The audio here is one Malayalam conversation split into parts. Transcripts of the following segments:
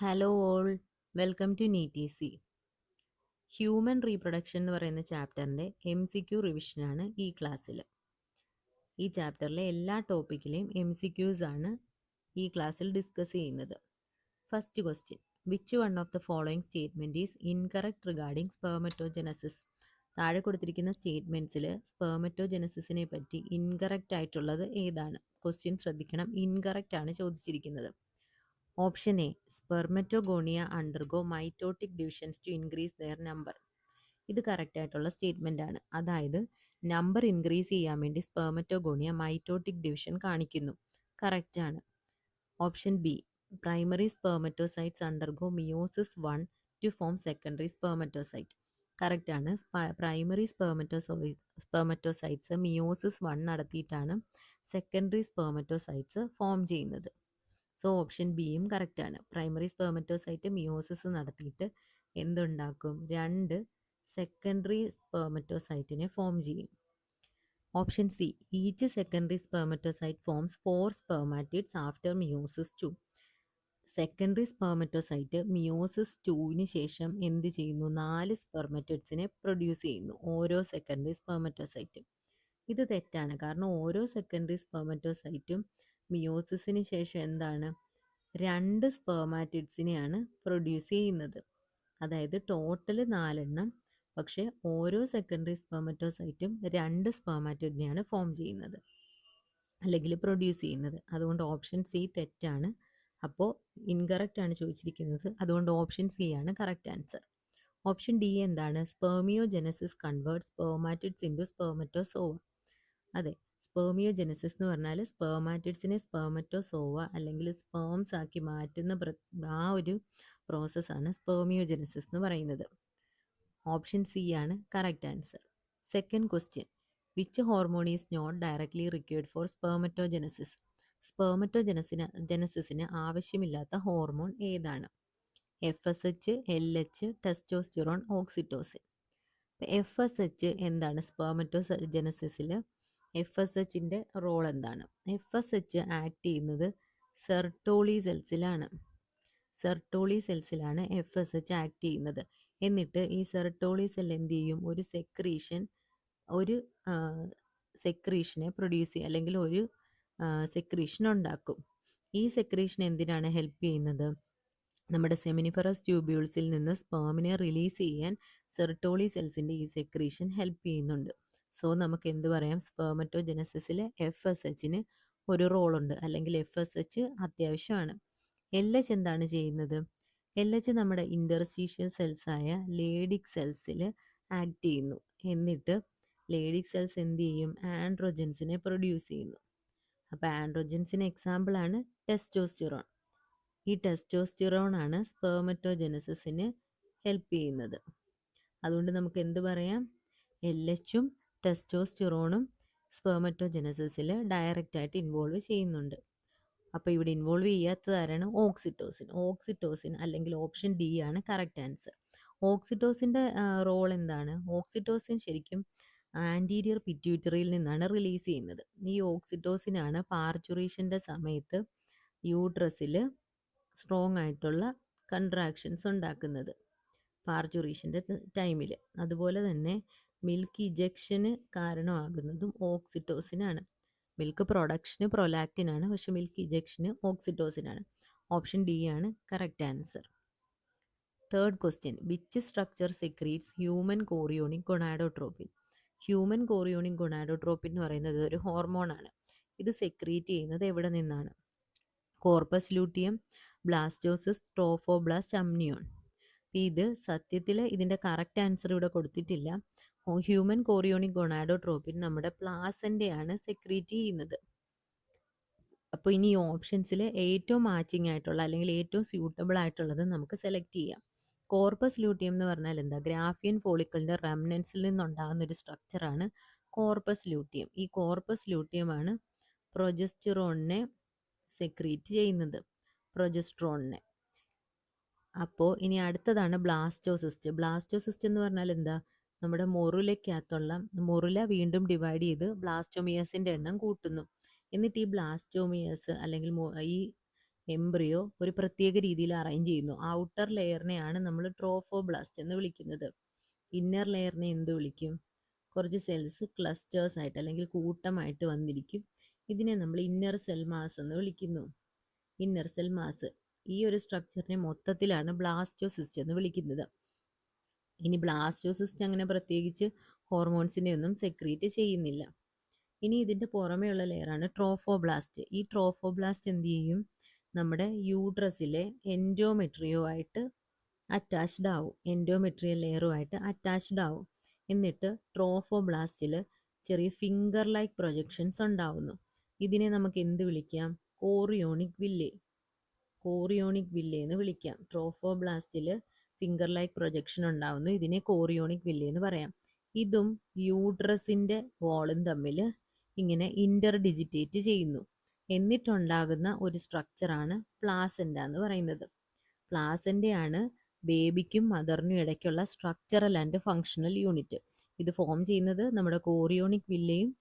Hello all, welcome to NEET. Human reproduction എന്ന് പറയുന്ന ചാപ്റ്ററിൻ്റെ MCQ റിവിഷനാണ് ഈ ക്ലാസ്സിൽ. ഈ ചാപ്റ്ററിലെ എല്ലാ ടോപ്പിക്കിലെയും MCQs ആണ് ഈ ക്ലാസ്സിൽ ഡിസ്കസ് ചെയ്യുന്നത്. First question, which one of the following statement is incorrect regarding spermatogenesis? താഴെ കൊടുത്തിരിക്കുന്ന സ്റ്റേറ്റ്മെൻറ്റ്സിൽ സ്പെർമറ്റോജനസിസിനെ പറ്റി ഇൻകറക്റ്റ് ആയിട്ടുള്ളത് ഏതാണ്? ക്വസ്റ്റ്യൻ ശ്രദ്ധിക്കണം, ഇൻകറക്റ്റ് ആണ് ചോദിച്ചിരിക്കുന്നത്. Option A, spermatogonia undergo mitotic divisions to increase their number. ഇത് കറക്റ്റ് ആയിട്ടുള്ള സ്റ്റേറ്റ്മെൻ്റ് ആണ്. അതായത് നമ്പർ ഇൻക്രീസ് ചെയ്യാൻ വേണ്ടി സ്പെർമറ്റോഗോണിയ മൈറ്റോട്ടിക് ഡിവിഷൻ കാണിക്കുന്നു. കറക്റ്റ് ആണ്. Option B, primary spermatocytes undergo meiosis 1 to form secondary spermatocyte. Correct ആണ്. പ്രൈമറി സ്പെർമറ്റോസൈറ്റ്സ് മിയോസിസ് 1 നടത്തിയിട്ടാണ് സെക്കൻഡറി സ്പെർമറ്റോസൈറ്റ്സ് ഫോം ചെയ്യുന്നത്. സോ ഓപ്ഷൻ ബിയും കറക്റ്റാണ്. പ്രൈമറി സ്പെർമറ്റോസൈറ്റ് മിയോസിസ് നടത്തിയിട്ട് എന്തുണ്ടാക്കും? 2 സെക്കൻഡറി സ്പെർമറ്റോസൈറ്റിനെ ഫോം ചെയ്യും. Option C, each secondary spermatocyte forms 4 spermatids after meiosis 2. Secondary spermatocyte meiosis 2വിന് ശേഷം എന്ത് ചെയ്യുന്നു? 4 സ്പെർമറ്റിഡ്സിനെ പ്രൊഡ്യൂസ് ചെയ്യുന്നു, ഓരോ സെക്കൻഡറി സ്പെർമറ്റോസൈറ്റും. ഇത് തെറ്റാണ്. കാരണം ഓരോ സെക്കൻഡറി സ്പെർമറ്റോസൈറ്റും മിയോസിസിന് ശേഷം എന്താണ്? 2 സ്പെർമാറ്റിഡ്സിനെയാണ് പ്രൊഡ്യൂസ് ചെയ്യുന്നത്. അതായത് ടോട്ടൽ 4 പക്ഷേ ഓരോ സെക്കൻഡറി സ്പെർമറ്റോസൈറ്റും 2 സ്പെർമാറ്റിഡിനെയാണ് ഫോം ചെയ്യുന്നത് അല്ലെങ്കിൽ പ്രൊഡ്യൂസ് ചെയ്യുന്നത്. അതുകൊണ്ട് ഓപ്ഷൻ സി തെറ്റാണ്. അപ്പോൾ ഇൻകറക്റ്റ് ആണ് ചോദിച്ചിരിക്കുന്നത്. അതുകൊണ്ട് ഓപ്ഷൻ സി ആണ് കറക്റ്റ് ആൻസർ. ഓപ്ഷൻ ഡി എന്താണ്? സ്പെർമിയോജനസിസ് കൺവേർട്ട് സ്പെർമാറ്റിഡ്സ് ഇൻറ്റു സ്പെർമറ്റോസോവ. അതെ, സ്പെർമിയോജനസിസ് എന്ന് പറഞ്ഞാൽ സ്പെർമാറ്റിഡ്സിനെ സ്പെർമറ്റോസോവ അല്ലെങ്കിൽ സ്പേംസ് ആക്കി മാറ്റുന്ന ആ ഒരു പ്രോസസ്സാണ് സ്പെർമിയോജനസിസ് എന്ന് പറയുന്നത്. ഓപ്ഷൻ സി ആണ് correct answer. Second question, which hormone is not directly required for spermatogenesis? ജനസിസിന് ആവശ്യമില്ലാത്ത ഹോർമോൺ ഏതാണ്? FSH, LH, testosterone, oxytocin. FSH എന്താണ്? സ്പെർമറ്റോജനസിസിൽ FSHൻ്റെ റോൾ എന്താണ്? FSH ആക്ട് ചെയ്യുന്നത് സെർട്ടോളി സെൽസിലാണ്. സെർട്ടോളി സെൽസിലാണ് FSH ആക്ട് ചെയ്യുന്നത്. എന്നിട്ട് ഈ സെർട്ടോളി സെൽ എന്ത് ചെയ്യും? ഒരു സെക്രീഷനെ പ്രൊഡ്യൂസ് ചെയ്യും, അല്ലെങ്കിൽ ഒരു സെക്രീഷൻ ഉണ്ടാക്കും. ഈ സെക്രീഷൻ എന്തിനാണ് ഹെൽപ്പ് ചെയ്യുന്നത്? നമ്മുടെ സെമിനിഫറസ് ട്യൂബ്യൂൾസിൽ നിന്ന് സ്പേമിനെ റിലീസ് ചെയ്യാൻ സെർട്ടോളി സെൽസിൻ്റെ ഈ സെക്രീഷൻ ഹെൽപ്പ് ചെയ്യുന്നുണ്ട്. സോ നമുക്ക് എന്ത് പറയാം? സ്പെർമറ്റോജനസിസിൽ FSHന് ഒരു റോളുണ്ട്, അല്ലെങ്കിൽ FSH അത്യാവശ്യമാണ്. LH എന്താണ് ചെയ്യുന്നത്? LH നമ്മുടെ ഇൻ്റർസ്റ്റീഷ്യൽ സെൽസായ ലേഡിക് സെൽസിൽ ആക്ട് ചെയ്യുന്നു. എന്നിട്ട് ലേഡിക് സെൽസ് എന്ത് ചെയ്യും? ആൻഡ്രോജൻസിനെ പ്രൊഡ്യൂസ് ചെയ്യുന്നു. അപ്പോൾ ആൻഡ്രോജൻസിന് എക്സാമ്പിളാണ് ടെസ്റ്റോസ്റ്റിറോൺ. ഈ ടെസ്റ്റോസ്റ്റിറോൺ ആണ് സ്പെർമറ്റോജനസിസിന് ഹെൽപ്പ് ചെയ്യുന്നത്. അതുകൊണ്ട് നമുക്ക് എന്ത് പറയാം? LHും ടെസ്റ്റോസ്റ്റിറോണും സ്പെർമറ്റോജനസിസിൽ ഡയറക്റ്റായിട്ട് ഇൻവോൾവ് ചെയ്യുന്നുണ്ട്. അപ്പോൾ ഇവിടെ ഇൻവോൾവ് ചെയ്യാത്തതാരാണ്? ഓക്സിറ്റോസിൻ അല്ലെങ്കിൽ ഓപ്ഷൻ ഡി ആണ് കറക്റ്റ് ആൻസർ. ഓക്സിറ്റോസിൻ്റെ റോൾ എന്താണ്? ഓക്സിറ്റോസിൻ ശരിക്കും ആൻറ്റീരിയർ പിറ്റ്യൂട്ടറിയിൽ നിന്നാണ് റിലീസ് ചെയ്യുന്നത്. ഈ ഓക്സിറ്റോസിനാണ് പാർച്ചുറേഷൻ്റെ സമയത്ത് യൂട്രസിൽ സ്ട്രോങ് ആയിട്ടുള്ള കൺട്രാക്ഷൻസ് ഉണ്ടാക്കുന്നത്, പാർച്ചുറേഷൻ്റെ ടൈമിൽ. അതുപോലെ തന്നെ മിൽക്ക് ഇജക്ഷന് കാരണമാകുന്നതും ഓക്സിറ്റോസിനാണ്. മിൽക്ക് പ്രൊഡക്ഷന് പ്രൊലാക്റ്റിനാണ്, പക്ഷെ മിൽക്ക് ഇജക്ഷന് ഓക്സിറ്റോസിനാണ്. ഓപ്ഷൻ ഡി ആണ് correct answer. Third question, which structure secretes human chorionic gonadotropin? Human chorionic gonadotropin എന്ന് പറയുന്നത് ഒരു ഹോർമോണാണ്. ഇത് സെക്രീറ്റ് ചെയ്യുന്നത് എവിടെ നിന്നാണ്? Corpus luteum, blastocyst, trophoblast, amnion. ഇത് സത്യത്തിൽ ഇതിൻ്റെ കറക്റ്റ് ആൻസർ ഇവിടെ കൊടുത്തിട്ടില്ല. ഹ്യൂമൻ കോറിയോണിക് ഗൊണാഡോട്രോപ്പിൻ നമ്മുടെ പ്ലാസൻ്റെയാണ് സെക്രീറ്റ് ചെയ്യുന്നത്. അപ്പോൾ ഇനി ഈ ഓപ്ഷൻസിൽ ഏറ്റവും മാച്ചിങ് ആയിട്ടുള്ള അല്ലെങ്കിൽ ഏറ്റവും സ്യൂട്ടബിൾ ആയിട്ടുള്ളത് നമുക്ക് സെലക്ട് ചെയ്യാം. കോർപ്പസ് ലൂട്ടിയം എന്ന് പറഞ്ഞാൽ എന്താ? ഗ്രാഫിയൻ ഫോളിക്കിളിൻ്റെ റെമനൻസിൽ നിന്നുണ്ടാകുന്ന ഒരു സ്ട്രക്ചറാണ് കോർപ്പസ് ലൂട്ടിയം. ഈ കോർപ്പസ് ലൂട്ടിയമാണ് പ്രൊജസ്റ്റിറോണിനെ സെക്രീറ്റ് ചെയ്യുന്നത്, പ്രൊജസ്ട്രോണിനെ. അപ്പോൾ ഇനി അടുത്തതാണ് ബ്ലാസ്റ്റോസിസ്റ്റ്. ബ്ലാസ്റ്റോസിസ്റ്റ് എന്ന് പറഞ്ഞാൽ എന്താ? നമ്മുടെ മൊറുല വീണ്ടും ഡിവൈഡ് ചെയ്ത് ബ്ലാസ്റ്റോമിയസിൻ്റെ എണ്ണം കൂട്ടുന്നു. എന്നിട്ട് ഈ ബ്ലാസ്റ്റോമിയസ് അല്ലെങ്കിൽ ഈ എംബ്രിയോ ഒരു പ്രത്യേക രീതിയിൽ അറേഞ്ച് ചെയ്യുന്നു. ഔട്ടർ ലെയറിനെയാണ് നമ്മൾ ട്രോഫോബ്ലാസ്റ്റ് എന്ന് വിളിക്കുന്നത്. ഇന്നർ ലെയറിനെ എന്ത് വിളിക്കും? കുറച്ച് സെൽസ് ക്ലസ്റ്റേഴ്സ് ആയിട്ട് അല്ലെങ്കിൽ കൂട്ടമായിട്ട് വന്നിരിക്കും. ഇതിനെ നമ്മൾ ഇന്നർ സെൽ മാസ് എന്ന് വിളിക്കുന്നു. Inner cell mass. ഈ ഒരു സ്ട്രക്ചറിനെ മൊത്തത്തിലാണ് ബ്ലാസ്റ്റോസിസ്റ്റ് എന്ന് വിളിക്കുന്നത്. ഇനി ബ്ലാസ്റ്റോസിസ്റ്റ് അങ്ങനെ പ്രത്യേകിച്ച് ഹോർമോൺസിനെ ഒന്നും സെക്രീറ്റ് ചെയ്യുന്നില്ല. ഇനി ഇതിൻ്റെ പുറമെയുള്ള ലെയറാണ് ട്രോഫോബ്ലാസ്റ്റ്. ഈ ട്രോഫോബ്ലാസ്റ്റ് എന്ത് ചെയ്യും? നമ്മുടെ യൂട്രസിലെ എൻഡോമെട്രിയോ ആയിട്ട് അറ്റാച്ച്ഡ് ആവും. എൻഡോമെട്രിയൽ ലെയറുമായിട്ട് അറ്റാച്ച്ഡ് ആവും. എന്നിട്ട് ട്രോഫോബ്ലാസ്റ്റിൽ ചെറിയ ഫിംഗർ ലൈക്ക് പ്രൊജക്ഷൻസ് ഉണ്ടാവുന്നു. ഇതിനെ നമുക്ക് എന്ത് വിളിക്കാം? കോറിയോണിക് വില്ലേ. കോറിയോണിക് വില്ലേ എന്ന് വിളിക്കാം. ട്രോഫോബ്ലാസ്റ്റിൽ ഫിംഗർ ലൈക്ക് പ്രൊജക്ഷൻ ഉണ്ടാവുന്നു. ഇതിനെ കോറിയോണിക് വില്ലേ എന്ന് പറയാം. ഇതും യൂട്രസിൻ്റെ വാളും തമ്മിൽ ഇങ്ങനെ ഇന്റർ ഡിജിറ്റേറ്റ് ചെയ്യുന്നു. എന്നിട്ടുണ്ടാകുന്ന ഒരു സ്ട്രക്ചറാണ് പ്ലാസെൻ്റ എന്ന് പറയുന്നത്. പ്ലാസെൻ്റയാണ് ബേബിക്കും മദറിനും ഇടയ്ക്കുള്ള സ്ട്രക്ചറൽ ആൻഡ് ഫങ്ഷണൽ യൂണിറ്റ്. ഇത് ഫോം ചെയ്യുന്നത് നമ്മുടെ കോറിയോണിക് വില്ലയും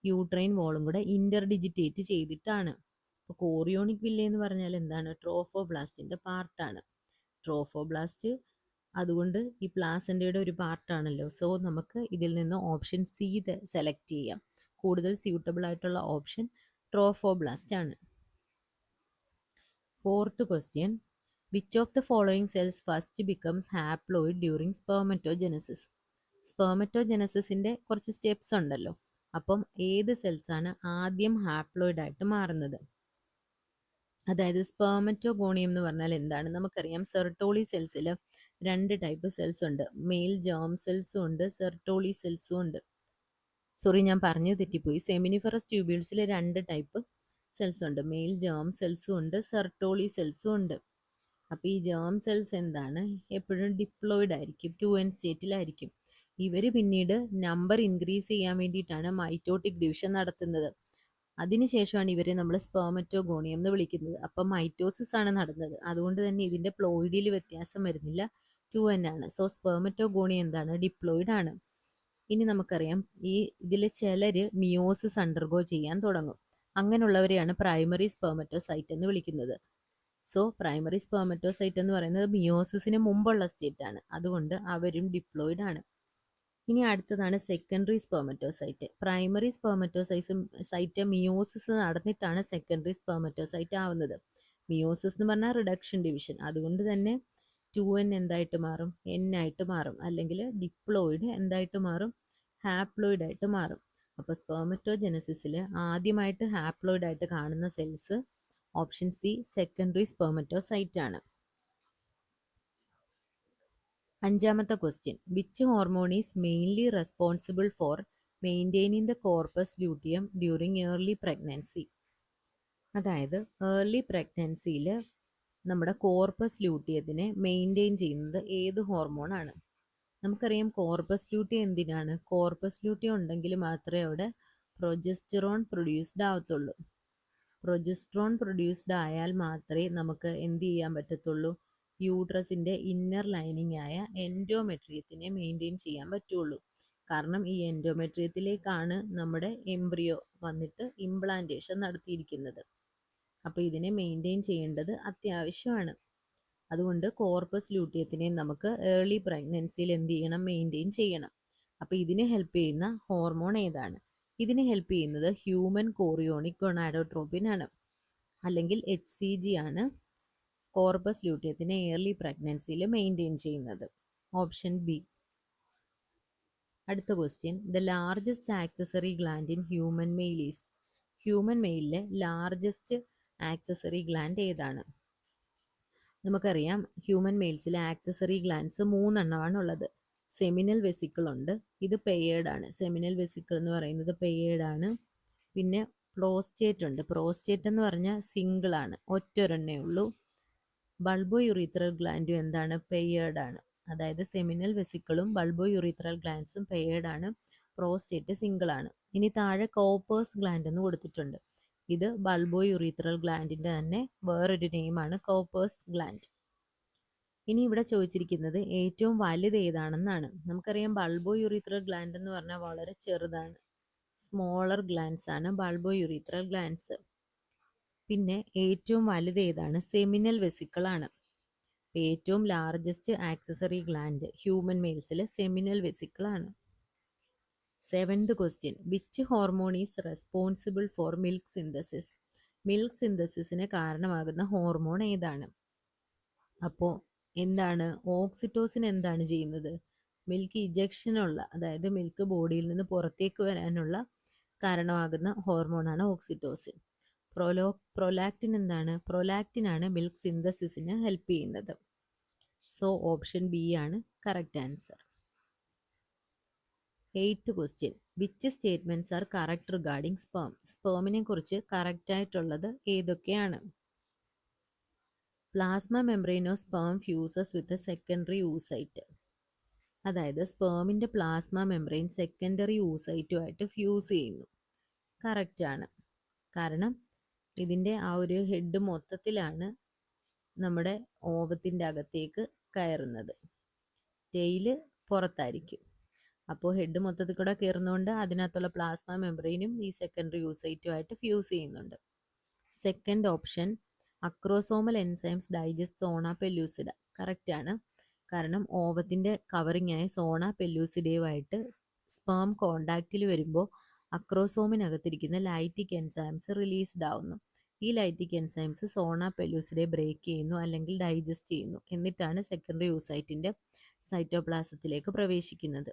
യൂട്രൈൻ വോളും കൂടെ ഇന്റർ ഡിജിറ്റേറ്റ് ചെയ്തിട്ടാണ്. അപ്പോൾ കോറിയോണിക് വില്ല എന്ന് പറഞ്ഞാൽ എന്താണ്? ട്രോഫോബ്ലാസ്റ്റിൻ്റെ പാർട്ടാണ്. ട്രോഫോബ്ലാസ്റ്റ് അതുകൊണ്ട് ഈ പ്ലാസെൻ്റയുടെ ഒരു പാർട്ടാണല്ലോ. സോ നമുക്ക് ഇതിൽ നിന്ന് ഓപ്ഷൻ സി സെലക്ട് ചെയ്യാം. കൂടുതൽ സ്യൂട്ടബിൾ ആയിട്ടുള്ള ഓപ്ഷൻ ട്രോഫോബ്ലാസ്റ്റ് ആണ്. Fourth question, which of the following cells first becomes haploid during spermatogenesis? സ്പെർമറ്റോജനസിൻ്റെ കുറച്ച് സ്റ്റെപ്സ് ഉണ്ടല്ലോ. അപ്പം ഏത് സെൽസാണ് ആദ്യം ഹാപ്ലോയിഡ് ആയിട്ട് മാറുന്നത്? അതായത് സ്പെർമറ്റോഗോണിയം എന്ന് പറഞ്ഞാൽ എന്താണ്? നമുക്കറിയാം സെർട്ടോളി സെൽസിൽ 2 ടൈപ്പ് സെൽസ് ഉണ്ട്. മെയിൽ ജേം സെൽസും ഉണ്ട്, സെർട്ടോളി സെൽസും ഉണ്ട്. സോറി, ഞാൻ പറഞ്ഞു തെറ്റിപ്പോയി. സെമിനിഫറസ് ട്യൂബ്യൂൾസിൽ 2 ടൈപ്പ് സെൽസ് ഉണ്ട്. മെയിൽ ജേം സെൽസും ഉണ്ട്, സെർട്ടോളി സെൽസും ഉണ്ട്. അപ്പോൾ ഈ ജേം സെൽസ് എന്താണ്? എപ്പോഴും ഡിപ്ലോയിഡ് ആയിരിക്കും, 2n സ്റ്റേറ്റിലായിരിക്കും. ഇവർ പിന്നീട് നമ്പർ ഇൻക്രീസ് ചെയ്യാൻ വേണ്ടിയിട്ടാണ് മൈറ്റോട്ടിക് ഡിവിഷൻ നടത്തുന്നത്. അതിനുശേഷമാണ് ഇവരെ നമ്മൾ സ്പെർമറ്റോഗോണിയം എന്ന് വിളിക്കുന്നത്. അപ്പം മൈറ്റോസിസ് ആണ് നടന്നത്. അതുകൊണ്ട് തന്നെ ഇതിൻ്റെ പ്ലോയിഡിൽ വ്യത്യാസം വരുന്നില്ല, 2n ആണ്. സോ സ്പെർമറ്റോഗോണിയം എന്താണ്? ഡിപ്ലോയിഡ് ആണ്. ഇനി നമുക്കറിയാം ഈ ഇതിൽ ചിലർ മിയോസിസ് അണ്ടർഗോ ചെയ്യാൻ തുടങ്ങും. അങ്ങനെയുള്ളവരെയാണ് പ്രൈമറി സ്പെർമറ്റോസൈറ്റ് എന്ന് വിളിക്കുന്നത്. സോ പ്രൈമറി സ്പെർമറ്റോസൈറ്റ് എന്ന് പറയുന്നത് മിയോസിസിന് മുമ്പുള്ള സ്റ്റേറ്റ് ആണ്. അതുകൊണ്ട് അവരും ഡിപ്ലോയിഡ് ആണ്. ഇനി അടുത്തതാണ് secondary spermatocyte. Primary cyte meiosis നടന്നിട്ടാണ് സെക്കൻഡറി സ്പെർമറ്റോസൈറ്റ് ആവുന്നത്. മിയോസിസ് എന്ന് പറഞ്ഞാൽ റിഡക്ഷൻ ഡിവിഷൻ. അതുകൊണ്ട് തന്നെ 2n എന്തായിട്ട് മാറും? n ആയിട്ട് മാറും. അല്ലെങ്കിൽ ഡിപ്ലോയിഡ് എന്തായിട്ട് മാറും? ഹാപ്ലോയിഡ് ആയിട്ട് മാറും. അപ്പോൾ സ്പെർമറ്റോജനസിസിൽ ആദ്യമായിട്ട് ഹാപ്ലോയിഡ് ആയിട്ട് കാണുന്ന cells option C secondary spermatocyte ആണ്. അഞ്ചാമത്തെ question, which hormone is mainly responsible for maintaining the corpus luteum during early pregnancy? അതായത് ഏർലി പ്രഗ്നൻസിയിൽ നമ്മുടെ കോർപ്പസ് ലൂട്ടിയത്തിനെ മെയിൻറ്റെയിൻ ചെയ്യുന്നത് ഏത് ഹോർമോണാണ്? നമുക്കറിയാം കോർപ്പസ് ലൂട്ടിയം എന്തിനാണ്? കോർപ്പസ് ലൂട്ടിയം ഉണ്ടെങ്കിൽ മാത്രമേ അവിടെ പ്രൊജസ്റ്ററോൺ പ്രൊഡ്യൂസ്ഡ് ആവത്തുള്ളൂ. പ്രൊജസ്ട്രോൺ പ്രൊഡ്യൂസ്ഡ് ആയാൽ മാത്രമേ നമുക്ക് എന്ത് ചെയ്യാൻ പറ്റത്തുള്ളൂ? യൂട്രസിൻ്റെ ഇന്നർ ലൈനിങ് ആയ എൻഡോമെട്രിയത്തിനെ മെയിൻറ്റെയിൻ ചെയ്യാൻ പറ്റുള്ളൂ. കാരണം ഈ എൻഡോമെട്രിയത്തിലേക്കാണ് നമ്മുടെ എംബ്രിയോ വന്നിട്ട് ഇംപ്ലാന്റേഷൻ നടത്തിയിരിക്കുന്നത്. അപ്പോൾ ഇതിനെ മെയിൻറ്റെയിൻ ചെയ്യേണ്ടത് അത്യാവശ്യമാണ്. അതുകൊണ്ട് കോർപ്പസ് ലൂട്ടിയത്തിനെ നമുക്ക് ഏർലി പ്രഗ്നൻസിയിൽ എന്ത് ചെയ്യണം? മെയിൻറ്റെയിൻ ചെയ്യണം. അപ്പോൾ ഇതിനെ ഹെൽപ്പ് ചെയ്യുന്ന ഹോർമോൺ ഏതാണ്? ഇതിനെ ഹെൽപ്പ് ചെയ്യുന്നത് ഹ്യൂമൻ കോറിയോണിക് ഗൊണാഡോട്രോപ്പിൻ ആണ്, അല്ലെങ്കിൽ HCG ആണ് കോർപ്പസ് ലൂട്ടിയത്തിനെ ഏർലി പ്രഗ്നൻസിയിൽ മെയിൻറ്റെയിൻ ചെയ്യുന്നത്. Option B. അടുത്ത question, the largest accessory gland in human male is? Human മെയിലിലെ ലാർജസ്റ്റ് ആക്സസറി ഗ്ലാൻഡ് ഏതാണ്? നമുക്കറിയാം ഹ്യൂമൻ മെയിൽസിലെ ആക്സസറി ഗ്ലാൻഡ്സ് 3 എണ്ണമാണ് ഉള്ളത്. സെമിനൽ വെസിക്കിൾ ഉണ്ട്, ഇത് പെയേർഡ് ആണ്. സെമിനൽ വെസിക്കിൾ എന്ന് പറയുന്നത് പെയേർഡ് ആണ്. പിന്നെ പ്രോസ്റ്റേറ്റ് ഉണ്ട്. പ്രോസ്റ്റേറ്റ് എന്ന് പറഞ്ഞാൽ സിംഗിൾ ആണ്, ഒറ്റൊരെണ്ണേ ഉള്ളൂ. ബൾബോ യുറീത്രൽ ഗ്ലാൻഡും എന്താണ്? പെയേർഡ് ആണ്. അതായത് സെമിനൽ വെസിക്കിളും ബൾബോ യുറീത്രൽ ഗ്ലാൻഡ്സും പെയേർഡ് ആണ്, പ്രോസ്റ്റേറ്റ് സിംഗിൾ ആണ്. ഇനി താഴെ കോപ്പേഴ്സ് ഗ്ലാൻഡ് എന്ന് കൊടുത്തിട്ടുണ്ട്. ഇത് ബൾബോ യുറീത്രൽ ഗ്ലാൻഡിൻ്റെ തന്നെ വേറൊരു നെയിമാണ്, കോപ്പേഴ്സ് ഗ്ലാൻഡ്. ഇനി ഇവിടെ ചോദിച്ചിരിക്കുന്നത് ഏറ്റവും വലുത് ഏതാണെന്നാണ്. നമുക്കറിയാം ബൾബോ യുറീത്രൽ ഗ്ലാൻഡ് എന്ന് പറഞ്ഞാൽ വളരെ ചെറുതാണ്, സ്മോളർ ഗ്ലാൻഡ്സ് ആണ് ബൾബോ യുറീത്രൽ ഗ്ലാൻഡ്സ്. പിന്നെ ഏറ്റവും വലുത് ഏതാണ്? സെമിനൽ വെസിക്കിൾ ആണ്. ഏറ്റവും ലാർജസ്റ്റ് ആക്സസറി ഗ്ലാൻഡ് ഹ്യൂമൻ മെയിൽസിൽ സെമിനൽ വെസിക്കിൾ ആണ്. 7th question, which hormone is responsible for milk synthesis? Milk സിന്തസിസിന് കാരണമാകുന്ന ഹോർമോൺ ഏതാണ്? അപ്പോൾ എന്താണ്? ഓക്സിറ്റോസിൻ എന്താണ് ചെയ്യുന്നത്? മിൽക്ക് ഇജക്ഷനുള്ള, അതായത് മിൽക്ക് ബോഡിയിൽ നിന്ന് പുറത്തേക്ക് വരാനുള്ള കാരണമാകുന്ന ഹോർമോണാണ് ഓക്സിറ്റോസിൻ. പ്രൊലാക്റ്റിൻ എന്താണ്? പ്രൊലാക്റ്റിൻ ആണ് മിൽക്ക് സിന്തസിസിന് ഹെൽപ്പ് ചെയ്യുന്നത്. സോ ഓപ്ഷൻ ബി ആണ് correct answer. 8th question, which statements are correct regarding sperm? സ്പേമിനെ കുറിച്ച് കറക്റ്റ് ആയിട്ടുള്ളത് ഏതൊക്കെയാണ്? Plasma membrane of sperm fuses with secondary oocyte. അതായത് സ്പേമിൻ്റെ പ്ലാസ്മ മെംബ്രെയിൻ സെക്കൻഡറി ഊസൈറ്റുമായിട്ട് ഫ്യൂസ് ചെയ്യുന്നു. കറക്റ്റ് ആണ്. കാരണം ഇതിൻ്റെ ആ ഒരു ഹെഡ് മൊത്തത്തിലാണ് നമ്മുടെ ഓവത്തിൻ്റെ അകത്തേക്ക് കയറുന്നത്. ടെയില് പുറത്തായിരിക്കും. അപ്പോൾ ഹെഡ് മൊത്തത്തിൽ കൂടെ കയറുന്നതുകൊണ്ട് അതിനകത്തുള്ള പ്ലാസ്മ മെംബ്രെയിനും ഈ സെക്കൻഡറി യൂസൈറ്റുമായിട്ട് ഫ്യൂസ് ചെയ്യുന്നുണ്ട്. Second option, acrosomal enzymes digest zona pellucida. Correct ആണ്. കാരണം ഓവത്തിൻ്റെ കവറിംഗ് ആയ സോണ പെല്ലൂസിഡയുമായിട്ട് സ്പേം കോണ്ടാക്റ്റിൽ വരുമ്പോൾ അക്രോസോമിനകത്തിരിക്കുന്ന ലൈറ്റിക് എൻസൈംസ് റിലീസ്ഡ് ആവുന്നു. ഈ ലൈറ്റിക് എൻസൈംസ് സോണ പെല്ലൂസിഡയെ ബ്രേക്ക് ചെയ്യുന്നു അല്ലെങ്കിൽ ഡൈജസ്റ്റ് ചെയ്യുന്നു. എന്നിട്ടാണ് സെക്കൻഡറി യൂസൈറ്റിൻ്റെ സൈറ്റോപ്ലാസത്തിലേക്ക് പ്രവേശിക്കുന്നത്.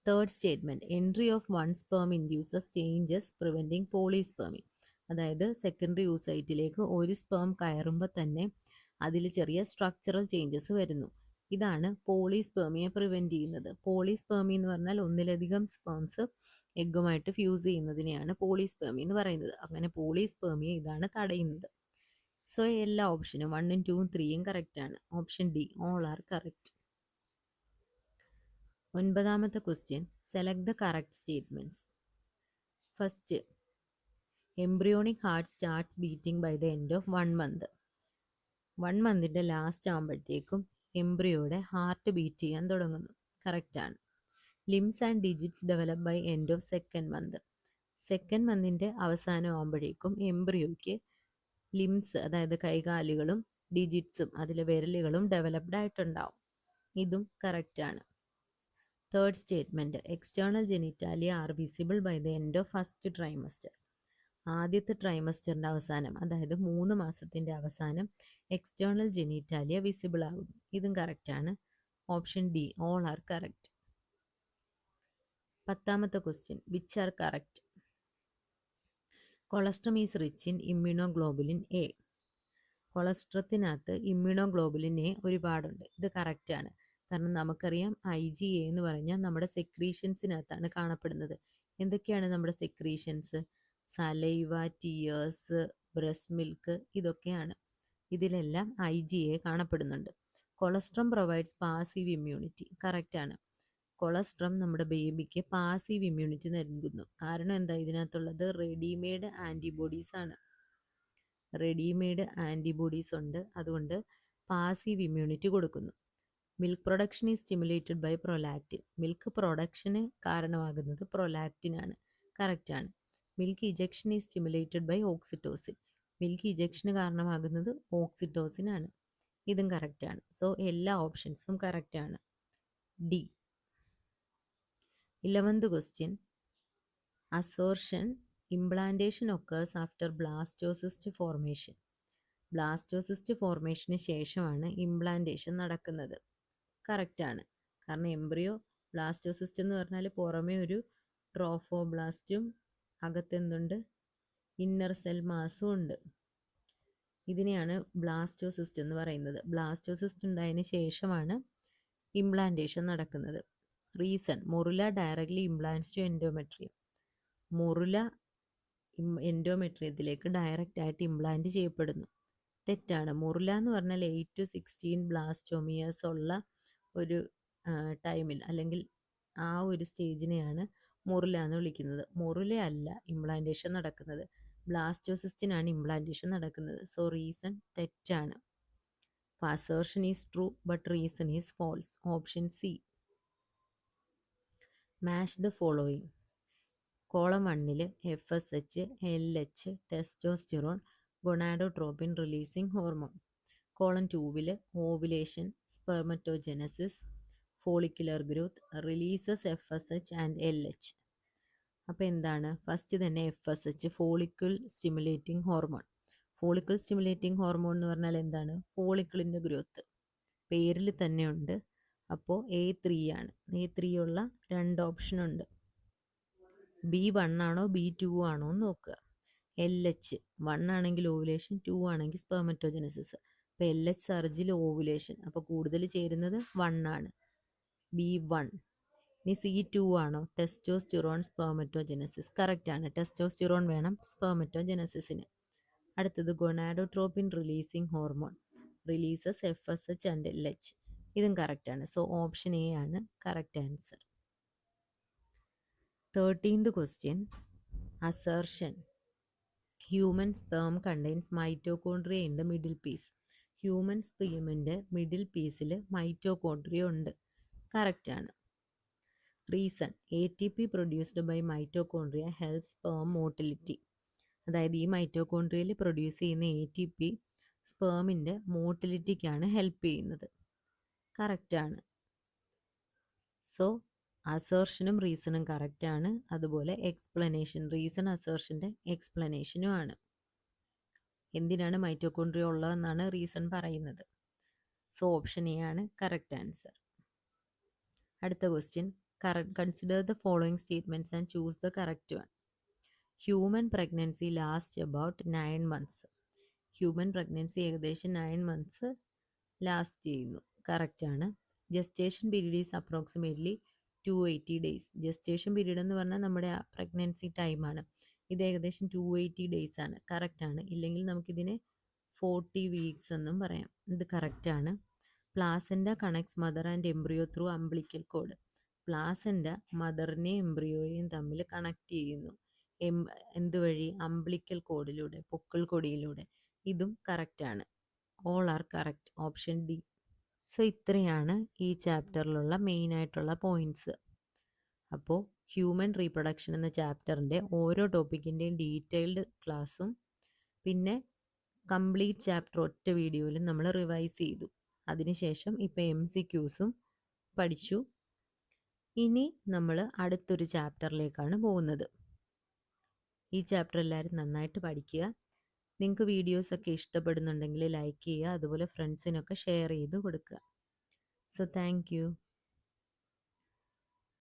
Third statement, entry of one sperm induces changes preventing പോളിസ്പേമി. അതായത് സെക്കൻഡറി യൂസൈറ്റിലേക്ക് ഒരു സ്പേം കയറുമ്പോൾ തന്നെ അതിൽ ചെറിയ സ്ട്രക്ചറൽ ചേഞ്ചസ് വരുന്നു. ഇതാണ് പോളിസ്പേമിയെ പ്രിവെൻറ്റ് ചെയ്യുന്നത്. പോളിസ്പേമി എന്ന് പറഞ്ഞാൽ ഒന്നിലധികം സ്പേംസ് എഗ്ഗുമായിട്ട് ഫ്യൂസ് ചെയ്യുന്നതിനെയാണ് പോളിസ്പേമി എന്ന് പറയുന്നത്. അങ്ങനെ പോളിസ്പേമിയെ ഇതാണ് തടയുന്നത്. സോ എല്ലാ ഓപ്ഷനും 1, 2, 3 കറക്റ്റ് ആണ്. Option D, all are correct. 9th question, select the correct statements. First, embryonic heart starts beating by the end of 1 month. 1 monthൻ്റെ ലാസ്റ്റ് ആകുമ്പോഴത്തേക്കും എംബ്രിയോയുടെ ഹാർട്ട് ബീറ്റ് ചെയ്യാൻ തുടങ്ങുന്നു. കറക്റ്റ് ആണ്. Limbs and digits develop by end of 2nd month. 2nd monthൻ്റെ അവസാനം ആകുമ്പോഴേക്കും എംബ്രിയോയ്ക്ക് ലിംസ്, അതായത് കൈകാലുകളും ഡിജിറ്റ്സും അതിലെ വിരലുകളും ഡെവലപ്ഡ് ആയിട്ടുണ്ടാവും. ഇതും കറക്റ്റ് ആണ്. Third statement, external genitalia are visible by the end of first trimester. ആദ്യത്തെ ട്രൈമസ്റ്ററിൻ്റെ അവസാനം, അതായത് 3 മാസത്തിൻ്റെ അവസാനം എക്സ്റ്റേണൽ ജെനിറ്റാലിയ വിസിബിൾ ആകും. ഇതും കറക്റ്റാണ്. Option D, all are correct. 10th question, which are correct? Colostrum is rich in immunoglobulin A. കൊളസ്ട്രത്തിനകത്ത് ഇമ്മ്യൂണോഗ്ലോബുലിൻ എ ഒരുപാടുണ്ട്. ഇത് കറക്റ്റാണ്. കാരണം നമുക്കറിയാം IgA എന്ന് പറഞ്ഞാൽ നമ്മുടെ സെക്രീഷൻസിനകത്താണ് കാണപ്പെടുന്നത്. എന്തൊക്കെയാണ് നമ്മുടെ secretions? Saliva, tears, breast milk, ഇതൊക്കെയാണ്. ഇതിലെല്ലാം IgA കാണപ്പെടുന്നുണ്ട്. Colostrum provides passive immunity. കറക്റ്റാണ്. കൊളസ്ട്രം നമ്മുടെ ബേബിക്ക് പാസീവ് ഇമ്മ്യൂണിറ്റി നൽകുന്നു. കാരണം എന്താ? ഇതിനകത്തുള്ളത് റെഡിമെയ്ഡ് ആൻറ്റിബോഡീസ് ആണ്. റെഡിമെയ്ഡ് ആൻറ്റിബോഡീസ് ഉണ്ട്. അതുകൊണ്ട് പാസീവ് ഇമ്മ്യൂണിറ്റി കൊടുക്കുന്നു. Milk production is stimulated by prolactin. Milk പ്രൊഡക്ഷന് കാരണമാകുന്നത് പ്രൊലാക്റ്റിനാണ്. കറക്റ്റാണ്. Milk ejection is stimulated by oxytocin. Milk ഇജക്ഷന് കാരണമാകുന്നത് ഓക്സിറ്റോസിൻ ആണ്. ഇതും കറക്റ്റാണ്. സോ എല്ലാ ഓപ്ഷൻസും കറക്റ്റാണ്. D. 11th question, absorption implantation occurs after blastocyst formation. Blastocyst ഫോർമേഷന് ശേഷമാണ് ഇംപ്ലാന്റേഷൻ നടക്കുന്നത്. കറക്റ്റാണ്. കാരണം എംബ്രിയോ ബ്ലാസ്റ്റോസിസ്റ്റ് എന്ന് പറഞ്ഞാൽ പുറമേ ഒരു ട്രോഫോബ്ലാസ്റ്റും അകത്തെന്തുണ്ട്? ഇന്നർ സെൽ മാസും ഉണ്ട്. ഇതിനെയാണ് ബ്ലാസ്റ്റോസിസ്റ്റ് എന്ന് പറയുന്നത്. ബ്ലാസ്റ്റോസിസ്റ്റ് ഉണ്ടായതിന് ശേഷമാണ് ഇംപ്ലാന്റേഷൻ നടക്കുന്നത്. Reason, morula directly implants to endometrium. Morula എൻഡോമെട്രിയത്തിലേക്ക് ഡയറക്റ്റ് ആയിട്ട് ഇംപ്ലാന്റ് ചെയ്യപ്പെടുന്നു. തെറ്റാണ്. മൊറുല എന്ന് പറഞ്ഞാൽ 8 to 16 ബ്ലാസ്റ്റോമിയാസ് ഉള്ള ഒരു ടൈമിൽ, അല്ലെങ്കിൽ ആ ഒരു സ്റ്റേജിനെയാണ് മൊറുല എന്ന് വിളിക്കുന്നത്. മൊറുല അല്ല ഇംപ്ലാന്റേഷൻ നടക്കുന്നത്. ബ്ലാസ്റ്റോസിസ്റ്റിനാണ് ഇംപ്ലാന്റേഷൻ നടക്കുന്നത്. സോ റീസൺ തെറ്റാണ്. Assertion is true but reason is false. Option C. Match the following. Column 1 FSH, LH, testosterone, gonadotropin releasing hormone. Column 2 ovulation, spermatogenesis, follicular growth, releases FSH and LH. അപ്പോൾ എന്താണ്? ഫസ്റ്റ് തന്നെ FSH, follicle stimulating hormone. Follicle stimulating hormone എന്ന് പറഞ്ഞാൽ എന്താണ്? ഫോളിക്കിളിൻ്റെ ഗ്രോത്ത് പേരിൽ തന്നെ ഉണ്ട്. അപ്പോൾ A3 ആണ്. A3 ഉള്ള 2 ഓപ്ഷൻ ഉണ്ട്. B1 ആണോ B2 ആണോ എന്ന് നോക്കുക. LH 1 ആണെങ്കിൽ ഓവുലേഷൻ, 2 ആണെങ്കിൽ സ്പെർമറ്റോജനസിസ്. അപ്പോൾ LH സർജിൽ ഓവുലേഷൻ, അപ്പോൾ കൂടുതൽ ചേരുന്നത് 1 ആണ്, B1. ഇനി C2 ആണോ? ടെസ്റ്റോസ്റ്റിറോൺ സ്പെർമറ്റോജനസിസ്. കറക്റ്റ് ആണ്, ടെസ്റ്റോസ്റ്റിറോൺ വേണം സ്പെർമറ്റോജനസിസിന്. അടുത്തത് gonadotropin releasing hormone, releases FSH and LH. ഇതും കറക്റ്റ് ആണ്. സോ ഓപ്ഷൻ എ ആണ് correct answer. 13th question. Assertion. Human sperm contains mitochondria in the middle piece. Human സ്പീമിൻ്റെ മിഡിൽ പീസിൽ മൈറ്റോകോൺട്രിയ ഉണ്ട്. കറക്റ്റ് ആണ്. Reason, ATP produced by mitochondria helps sperm motility. അതായത് ഈ മൈറ്റോകോൺട്രിയയിൽ പ്രൊഡ്യൂസ് ചെയ്യുന്ന ATP സ്പേമിൻ്റെ മോട്ടിലിറ്റിക്കാണ് ഹെൽപ്പ് ചെയ്യുന്നത്. കറക്റ്റ് ആണ്. സോ അസേർഷനും റീസണും കറക്റ്റ് ആണ്. അതുപോലെ എക്സ്പ്ലനേഷൻ, റീസൺ അസേർഷൻ്റെ എക്സ്പ്ലനേഷനും ആണ്. എന്തിനാണ് മൈറ്റോകോൺട്രിയ ഉള്ളതെന്നാണ് റീസൺ പറയുന്നത്. സോ ഓപ്ഷൻ എ ആണ് കറക്റ്റ് ആൻസർ. അടുത്ത question. Consider the following statements and choose the correct one. Human pregnancy last about 9 months. Human pregnancy ഏകദേശം 9 months ലാസ്റ്റ് ചെയ്യുന്നു. കറക്റ്റ് ആണ്. Gestation period is approximately 280 days. Gestation period എന്ന് പറഞ്ഞാൽ നമ്മുടെ പ്രഗ്നൻസി ടൈമാണ്. ഇത് ഏകദേശം 280 days ആണ്. കറക്റ്റ് ആണ്. ഇല്ലെങ്കിൽ നമുക്കിതിനെ 40 weeks എന്നും പറയാം. ഇത് കറക്റ്റ് ആണ്. Placenta connects mother and embryo through umbilical cord. Placenta മദറിനെയും എംബ്രിയോയും തമ്മിൽ കണക്ട് ചെയ്യുന്നു. എന്തുവഴി? അംബ്ലിക്കൽ കോഡിലൂടെ, പൊക്കിൾ കൊടിയിലൂടെ. ഇതും കറക്റ്റ് ആണ്. All are correct. Option D. So ഇത്രയാണ് ഈ ചാപ്റ്ററിലുള്ള മെയിനായിട്ടുള്ള പോയിൻറ്റ്സ്. അപ്പോൾ ഹ്യൂമൻ റീപ്രൊഡക്ഷൻ എന്ന ചാപ്റ്ററിൻ്റെ ഓരോ ടോപ്പിക്കിൻ്റെയും ഡീറ്റെയിൽഡ് ക്ലാസ്സും പിന്നെ കംപ്ലീറ്റ് ചാപ്റ്റർ ഒറ്റ വീഡിയോയിലും നമ്മൾ റിവൈസ് ചെയ്തു. അതിനുശേഷം ഇപ്പോൾ MCQസും പഠിച്ചു. ഇനി നമ്മൾ അടുത്തൊരു ചാപ്റ്ററിലേക്കാണ് പോകുന്നത്. ഈ ചാപ്റ്റർ എല്ലാവരും നന്നായിട്ട് പഠിക്കുക. നിങ്ങൾക്ക് വീഡിയോസൊക്കെ ഇഷ്ടപ്പെടുന്നുണ്ടെങ്കിൽ ലൈക്ക് ചെയ്യുക, അതുപോലെ ഫ്രണ്ട്സിനൊക്കെ ഷെയർ ചെയ്ത് കൊടുക്കുക. So thank you.